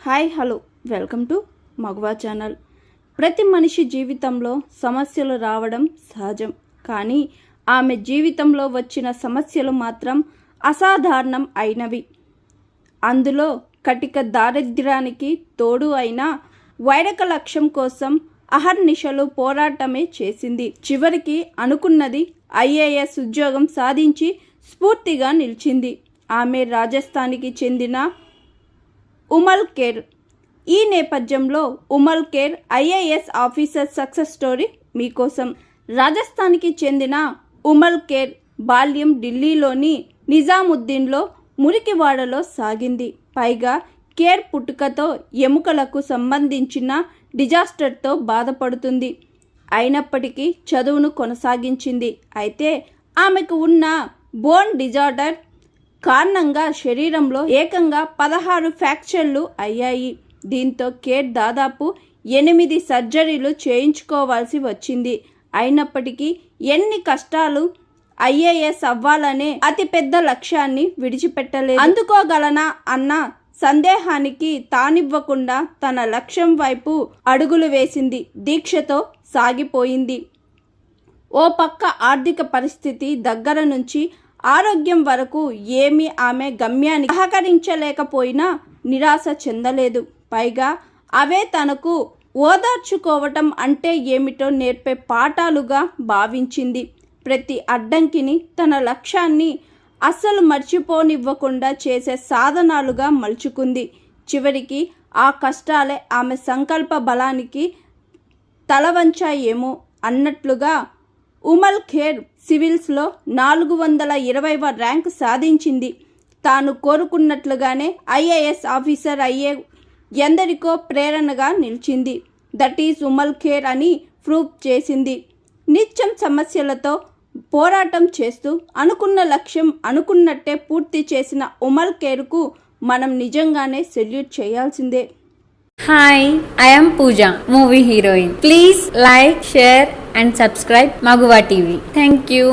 Hi hello welcome to మగువా channel. ప్రతి మనిషి జీవితంలో సమస్యలు రావడం సహజం. కానీ ఆమె జీవితంలో వచ్చిన సమస్యలు మాత్రం అసాధారణం అయినవి. అందులో కటిక దారిద్ర్యానికి తోడు అయిన వైరక లక్ష్యం కోసం అహర్నిశలు పోరాటమే చేసింది. చివరికి అనుకున్నది ఐఏఎస్ ఉద్యోగం సాధించి స్ఫూర్తిగా నిలిచింది. ఆమె రాజస్థాన్కి చెందిన ఉమల్ ఖేర్. ఈ నేపథ్యంలో Umal Kher IAS officer success story మీకోసం. రాజస్థాన్కి చెందిన ఉమల్ ఖేర్ బాల్యం ఢిల్లీలోని నిజాముద్దీన్లో మురికివాడలో సాగింది. పైగా ఖేర్ పుట్టుకతో ఎముకలకు సంబంధించిన డిజాస్టర్తో బాధపడుతుంది. అయినప్పటికీ చదువును కొనసాగించింది. అయితే ఆమెకు ఉన్న బోన్ డిజార్డర్ కారణంగా శరీరంలో ఏకంగా 16 ఫ్రాక్చర్లు అయ్యాయి. దీంతో ఖేర్ దాదాపు 8 సర్జరీలు చేయించుకోవాల్సి వచ్చింది. అయినప్పటికీ ఎన్ని కష్టాలు ఐఏఎస్ అవ్వాలనే అతిపెద్ద లక్ష్యాన్ని విడిచిపెట్టలేదు. అందుకోగలనా అన్న సందేహానికి తానివ్వకుండా తన లక్ష్యం వైపు అడుగులు వేసింది. దీక్షతో సాగిపోయింది. ఓ పక్క ఆర్థిక పరిస్థితి దగ్గర నుంచి ఆరోగ్యం వరకు ఏమీ ఆమె గమ్యాన్ని సహకరించలేకపోయినా నిరాశ చెందలేదు. పైగా అవే తనకు ఓదార్చుకోవటం అంటే ఏమిటో నేర్పే పాఠాలుగా భావించింది. ప్రతి అడ్డంకిని తన లక్ష్యాన్ని అస్సలు మర్చిపోనివ్వకుండా చేసే సాధనాలుగా మలుచుకుంది. చివరికి ఆ కష్టాలే ఆమె సంకల్ప బలానికి తలవంచాయేమో అన్నట్లుగా ఉమల్ ఖేర్ సివిల్స్లో 420వ ర్యాంక్ సాధించింది. తాను కోరుకున్నట్లుగానే ఐఏఎస్ ఆఫీసర్ అయ్యే ఎందరికో ప్రేరణగా నిలిచింది. దట్ ఈజ్ ఉమల్ ఖేర్ అని ప్రూవ్ చేసింది. నిత్యం సమస్యలతో పోరాటం చేస్తూ అనుకున్న లక్ష్యం అనుకున్నట్టే పూర్తి చేసిన ఉమల్ ఖేర్కు మనం నిజంగానే సెల్యూట్ చేయాల్సిందే. Hi, I am Pooja, movie heroine. Please like, share and subscribe Maguva TV. Thank you.